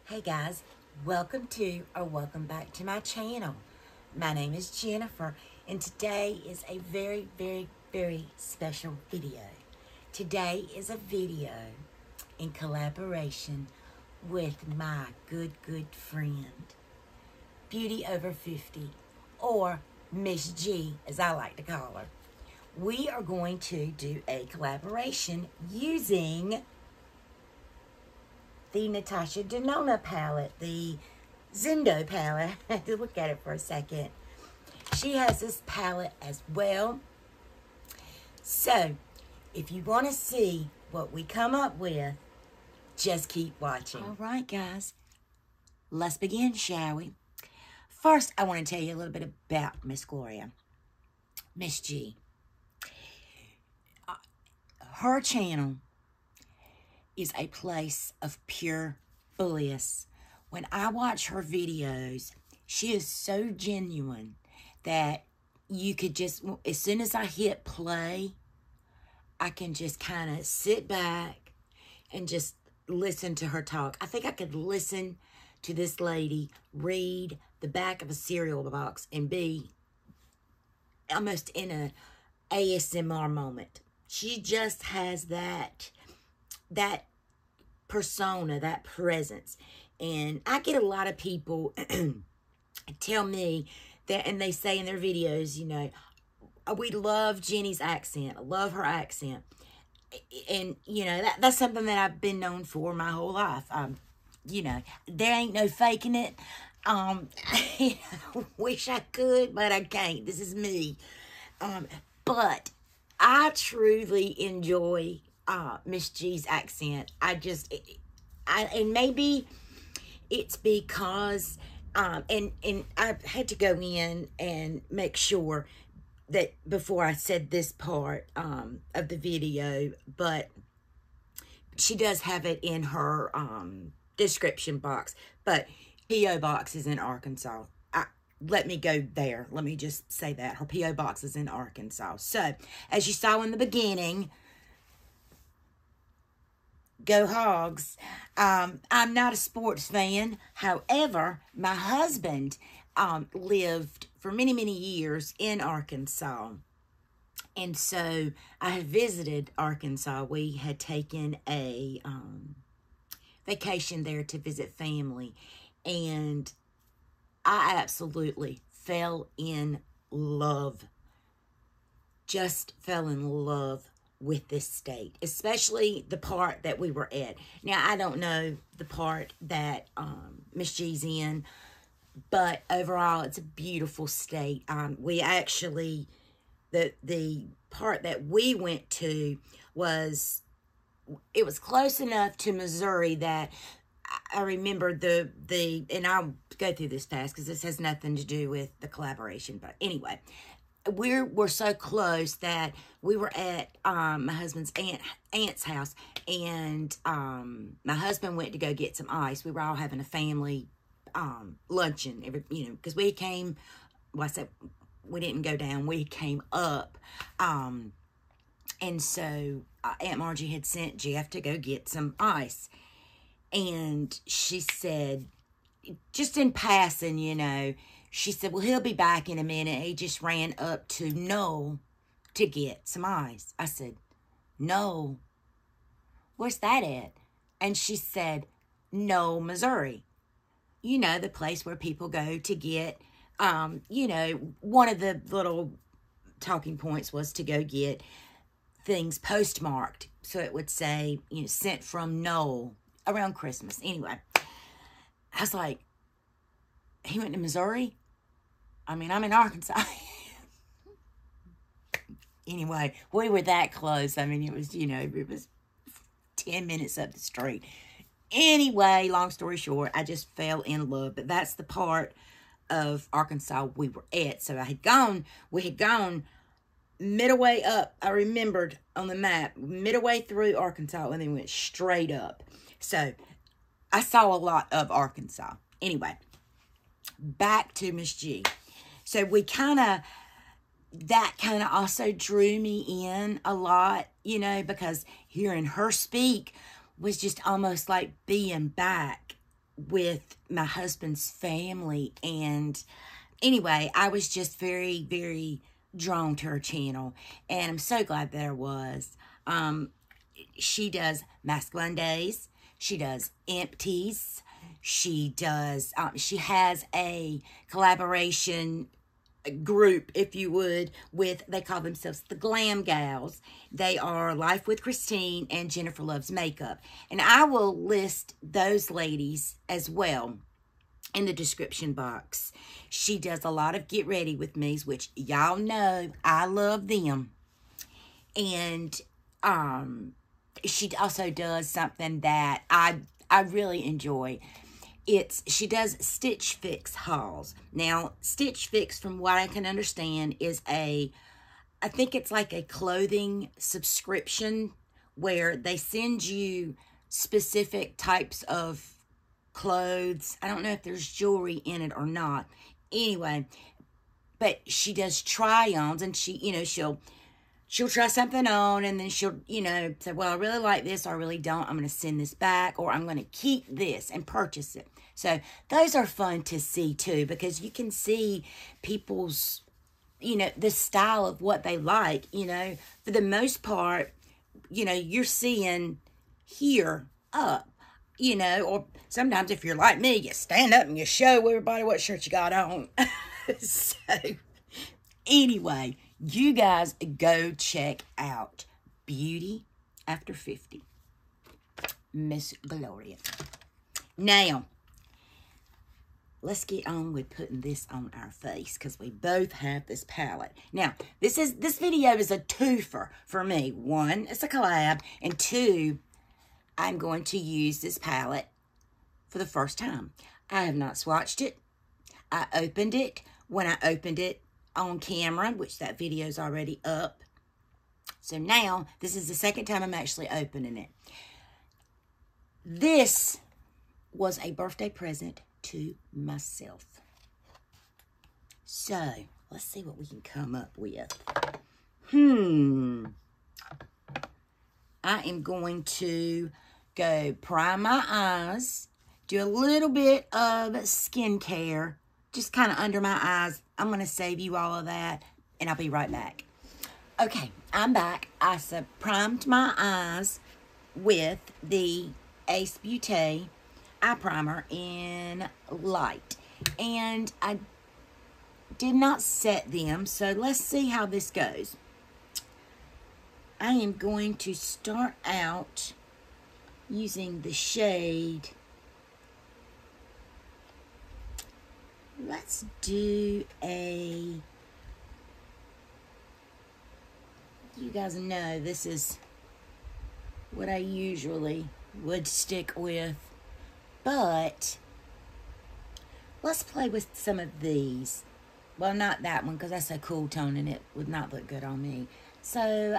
Hey guys, welcome back to my channel. My name is Jennifer, and today is a very, very, very special video. Today is a video in collaboration with my good friend, Beauty Over 50, or Miss G, as I like to call her. We are going to do a collaboration using the Natasha Denona palette, the Zendo palette. I had to look at it for a second. She has this palette as well. So, if you want to see what we come up with, just keep watching. All right, guys. Let's begin, shall we? First, I want to tell you a little bit about Miss Gloria. Miss G. Her channel is a place of pure bliss. When I watch her videos, she is so genuine that you could just, as soon as I hit play, I can just kind of sit back and just listen to her talk. I think I could listen to this lady read the back of a cereal box and be almost in a ASMR moment. She just has that persona, that presence. And I get a lot of people tell me that, and they say in their videos, you know, we love Jenny's accent. I love her accent. And, you know, that's something that I've been known for my whole life. You know, there ain't no faking it. I wish I could, but I can't. This is me. But I truly enjoy Miss G's accent. And maybe it's because, and I had to go in and make sure that before I said this part of the video, but she does have it in her description box, but P.O. box is in Arkansas. Let me go there. Let me just say that. Her P.O. box is in Arkansas. So, as you saw in the beginning, go Hogs. I'm not a sports fan. However, my husband lived for many, many years in Arkansas. And so I had visited Arkansas. We had taken a vacation there to visit family. And I absolutely fell in love. Just fell in love with this state, especially the part that we were at. Now, I don't know the part that Miss G's in, but overall, it's a beautiful state. We actually, the part that we went to was, it was close enough to Missouri that I remember and I'll go through this fast because this has nothing to do with the collaboration. But anyway, we're so close that we were at my husband's aunt's house, and my husband went to go get some ice. We were all having a family luncheon, because we came. Well, I said we didn't go down. We came up, and so Aunt Margie had sent Jeff to go get some ice. And she said, just in passing, she said, well, he'll be back in a minute. He just ran up to Knoll to get some ice. I said, Knoll? Where's that at? And she said, Knoll, Missouri. You know, the place where people go to get, one of the little talking points was to go get things postmarked. So it would say, sent from Knoll. Around Christmas. Anyway, I was like, he went to Missouri? I mean, I'm in Arkansas. Anyway, we were that close. I mean, it was, it was 10 minutes up the street. Anyway, long story short, I just fell in love. But that's the part of Arkansas we were at. So we had gone midway up. I remembered on the map, midway through Arkansas, and then went straight up. So, I saw a lot of Arkansas. Anyway, back to Miss G. So, that kind of also drew me in a lot, because hearing her speak was just almost like being back with my husband's family. And anyway, I was just very, very drawn to her channel. And I'm so glad that I was. She does Mask Mondays. She does empties. She does, she has a collaboration group, if you would, with, they call themselves the Glam Gals. They are Life with Christine and Jennifer Loves Makeup. And I will list those ladies as well in the description box. She does a lot of Get Ready With Me's, which y'all know I love them. And she also does something that I really enjoy. She does Stitch Fix hauls. Now, Stitch Fix, from what I can understand, is I think it's like a clothing subscription where they send you specific types of clothes. I don't know if there's jewelry in it or not. Anyway, but she does try-ons, and she'll try something on, and then she'll, say, well, I really like this, or I really don't. I'm going to send this back, or I'm going to keep this and purchase it. So those are fun to see, too, because you can see people's, the style of what they like. For the most part, you're seeing here up, or sometimes if you're like me, you stand up and you show everybody what shirt you got on. So anyway, you guys go check out Beauty After 50, Miss Gloria. Now, let's get on with putting this on our face, because we both have this palette. Now, this video is a twofer for me. One, it's a collab, and two, I'm going to use this palette for the first time. I have not swatched it. I opened it. When I opened it on camera, which that video is already up. So now, this is the second time I'm actually opening it. This was a birthday present to myself. So, let's see what we can come up with. I am going to go prime my eyes, do a little bit of skincare, just kind of under my eyes. I'm going to save you all of that, and I'll be right back. Okay, I'm back. I primed my eyes with the Ace Beauté eye primer in light. And I did not set them, so let's see how this goes. I am going to start out using the shade. Let's do you guys know this is what I usually would stick with, but let's play with some of these. Well, not that one, because that's a cool tone and it would not look good on me. So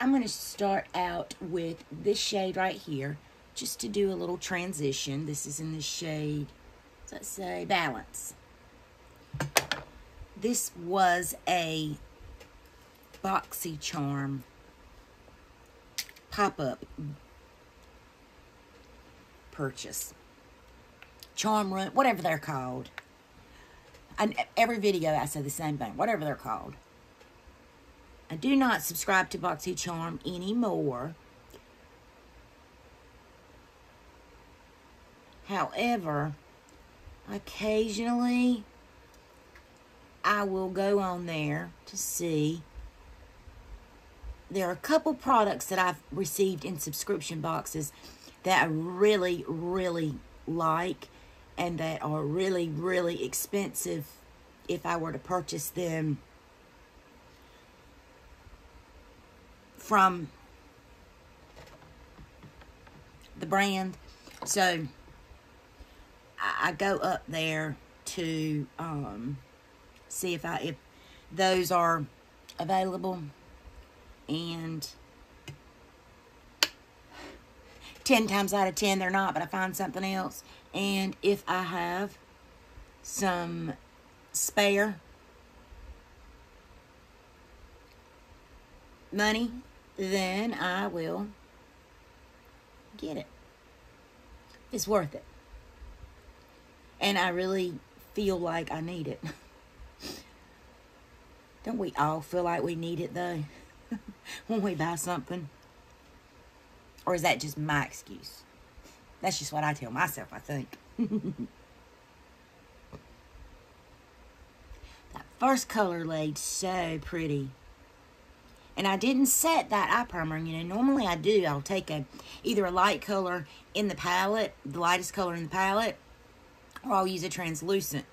I'm going to start out with this shade right here, just to do a little transition. This is in the shade, let's say, Balance. This was a BoxyCharm pop-up purchase. Charm Room, whatever they're called. And every video I say the same thing, whatever they're called. I do not subscribe to BoxyCharm anymore. However, occasionally I will go on there to see. There are a couple products that I've received in subscription boxes that I really, really like, and that are really, really expensive if I were to purchase them from the brand. So I go up there to see if those are available, and 10 times out of 10 they're not, but I find something else. And if I have some spare money, then I will get it. It's worth it. And I really feel like I need it. Don't we all feel like we need it, though, when we buy something? Or is that just my excuse? That's just what I tell myself, I think. That first color laid so pretty. And I didn't set that eye primer. You know, normally I do. I'll take either a light color in the palette, the lightest color in the palette, or I'll use a translucent.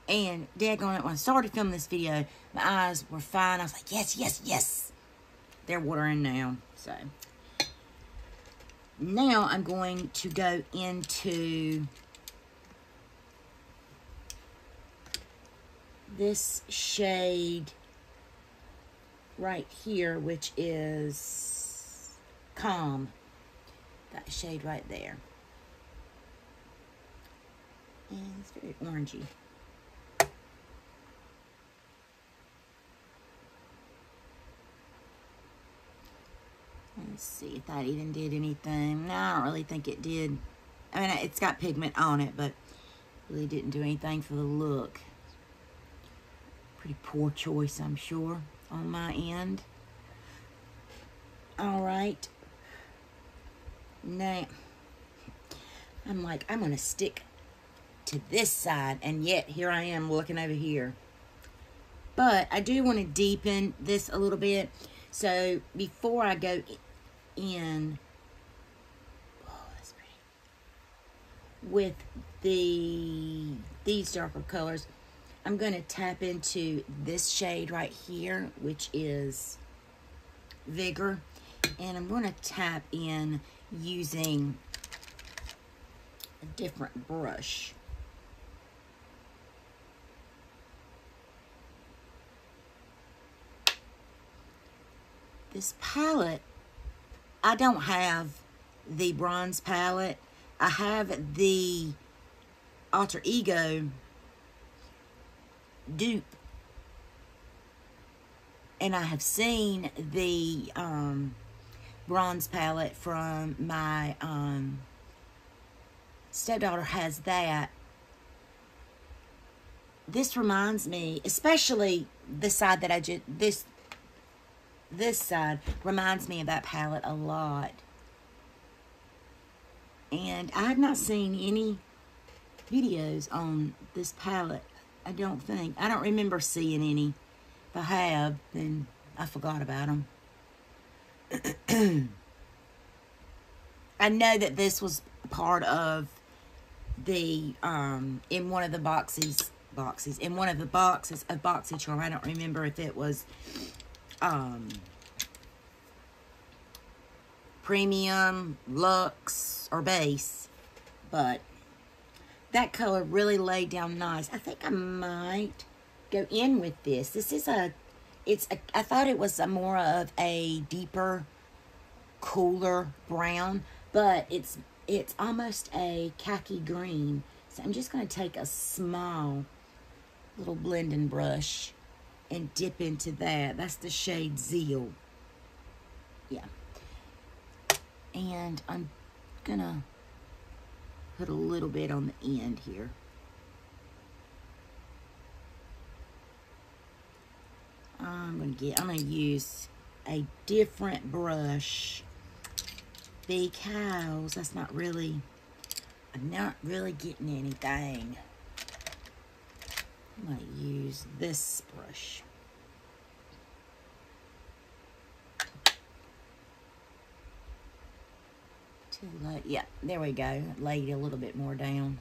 And daggone it, when I started filming this video, my eyes were fine. I was like, yes, yes, yes. They're watering now. So now I'm going to go into this shade right here, which is Calm. That shade right there. And it's very orangey. Let's see if that even did anything. No, I don't really think it did. I mean, it's got pigment on it, but really didn't do anything for the look. Pretty poor choice, I'm sure, on my end. All right. Now, I'm like, I'm going to stick to this side, and yet here I am looking over here. But I do want to deepen this a little bit. So before I go in, oh, that's pretty, with these darker colors, I'm going to tap into this shade right here, which is Vigor. And I'm going to tap in using a different brush. This palette, I don't have the bronze palette. I have the Alter Ego dupe. And I have seen the bronze palette from my stepdaughter has that. This reminds me, especially the side that I just, this side reminds me of that palette a lot. And I have not seen any videos on this palette, I don't think. I don't remember seeing any. If I have, then I forgot about them. I know that this was part of the, in one of the boxes, in one of the boxes of BoxyCharm. I don't remember if it was, premium, luxe, or base, but that color really laid down nice. I think I might go in with this. This is I thought it was more of a deeper, cooler brown, but it's almost a khaki green. So I'm just going to take a small little blending brush and dip into that. That's the shade Zeal. Yeah. And I'm going to put a little bit on the end here. I'm going to use a different brush because I'm not really getting anything. I'm going to use this brush. Too light. Yeah, there we go. Laid a little bit more down.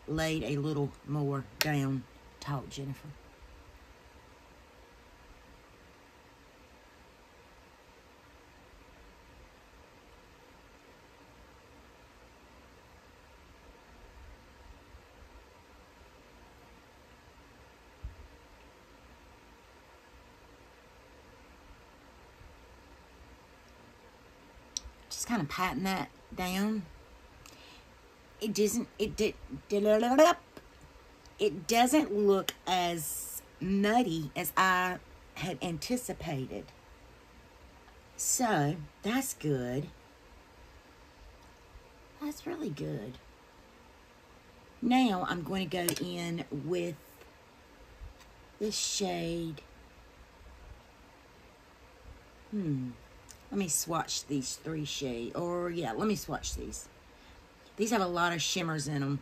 Laid a little more down. Talk, Jennifer. Just kind of patting that down. It doesn't look as muddy as I had anticipated. So that's good. That's really good. Now I'm going to go in with this shade. Let me swatch these 3 shades. Or, yeah, let me swatch these. These have a lot of shimmers in them.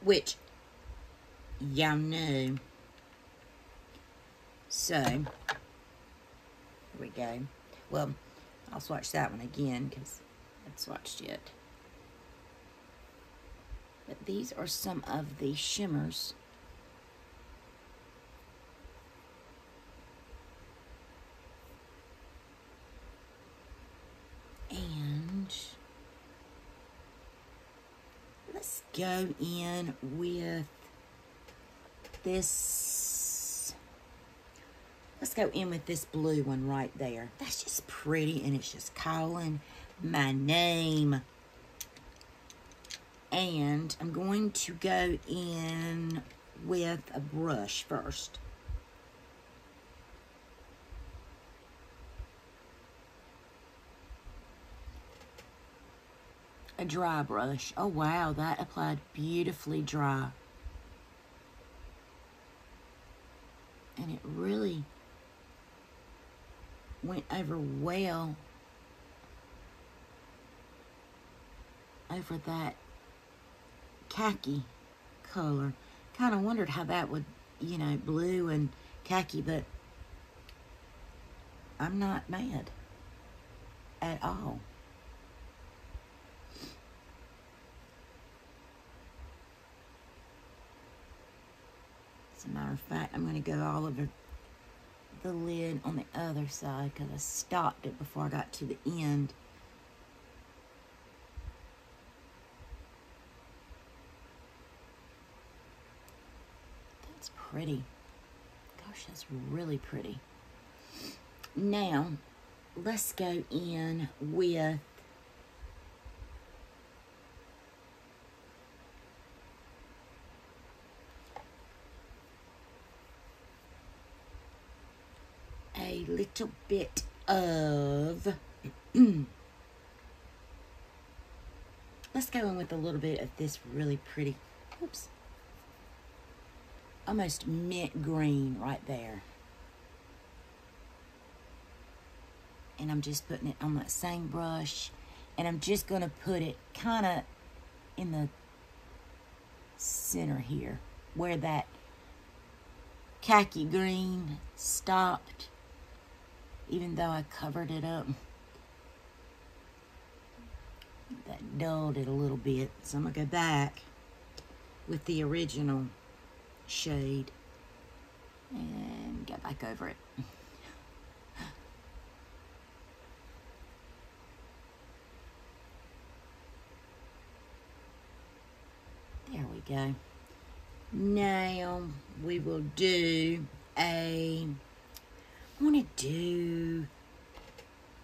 Which, y'all know. So, here we go. Well, I'll swatch that one again because I haven't swatched yet. But these are some of the shimmers. And let's go in with this. Let's go in with this blue one right there. That's just pretty, and it's just calling my name. And I'm going to go in with a brush first. A dry brush. Oh wow, that applied beautifully dry. And it really went over well over that khaki color. Kind of wondered how that would, you know, blue and khaki, but I'm not mad at all. As a matter of fact, I'm going to go all over the lid on the other side because I stopped it before I got to the end. That's pretty. Gosh, that's really pretty. Now, let's go in with a little bit of let's go in with a little bit of this really pretty, oops, almost mint green right there. And I'm just putting it on that same brush, and I'm just going to put it kind of in the center here where that khaki green stopped, even though I covered it up. That dulled it a little bit, so I'm going to go back with the original shade and go back over it. There we go. Now we will do I want to do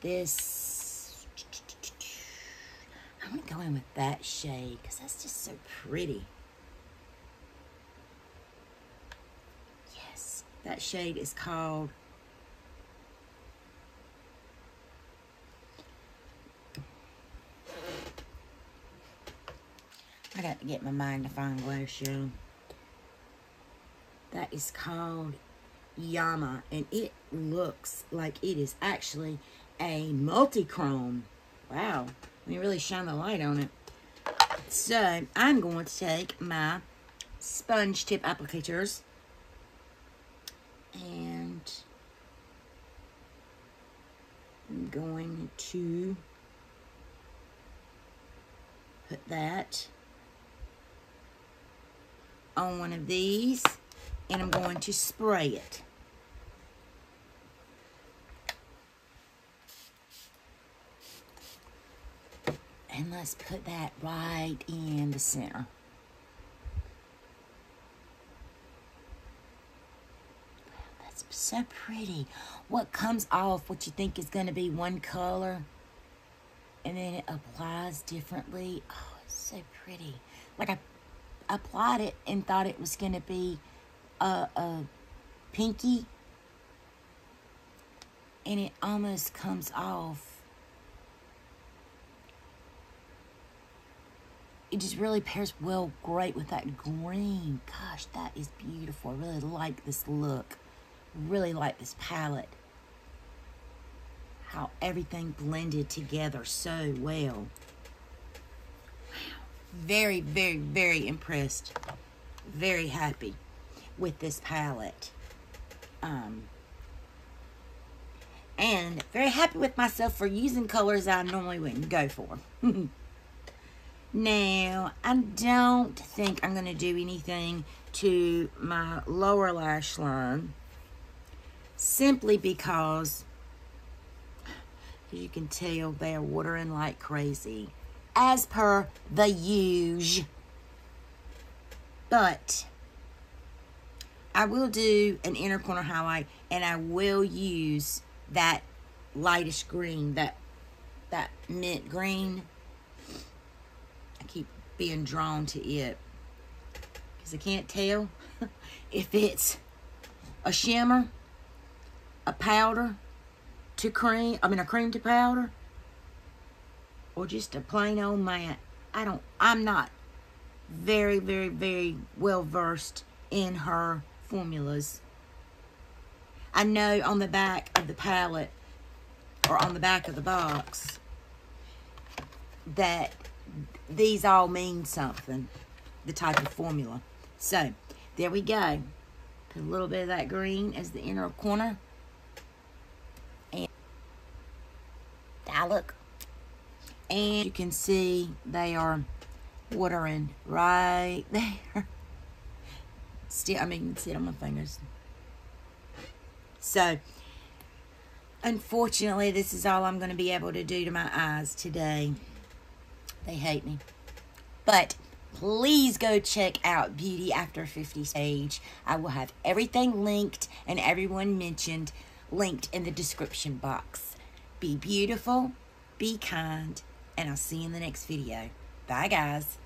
this. I want to go in with that shade because that's just so pretty. Yes, that shade is called I got to get my magnifying glass, y'all. That is called Yama, and it looks like it is actually a multi-chrome. Wow, when you really shine the light on it. So, I'm going to take my sponge tip applicators and I'm going to put that on one of these, and I'm going to spray it. And let's put that right in the center. That's so pretty. What comes off, what you think is going to be one color, and then it applies differently. Oh, it's so pretty. Like I applied it and thought it was going to be a pinky, and it almost comes off it just really pairs well great with that green. Gosh, that is beautiful. I really like this look. Really like this palette. How everything blended together so well. Wow. Very, very, very impressed. Very happy with this palette. And very happy with myself for using colors I normally wouldn't go for. Now, I don't think I'm going to do anything to my lower lash line. Simply because, as you can tell, they are watering like crazy. As per the usual. But I will do an inner corner highlight, and I will use that lightest green, that mint green. I keep being drawn to it because I can't tell if it's a shimmer, a powder to cream, a cream to powder, or just a plain old matte. I'm not very, very, very well versed in her formulas. I know on the back of the palette, or on the back of the box, that these all mean something, the type of formula. So, there we go. Put a little bit of that green as the inner corner. And that look. And you can see they are watering right there. Still, you can see it on my fingers. So, unfortunately, this is all I'm going to be able to do to my eyes today. They hate me. But please go check out Beauty After 50 Stage. I will have everything linked and everyone mentioned linked in the description box. Be beautiful, be kind, and I'll see you in the next video. Bye, guys.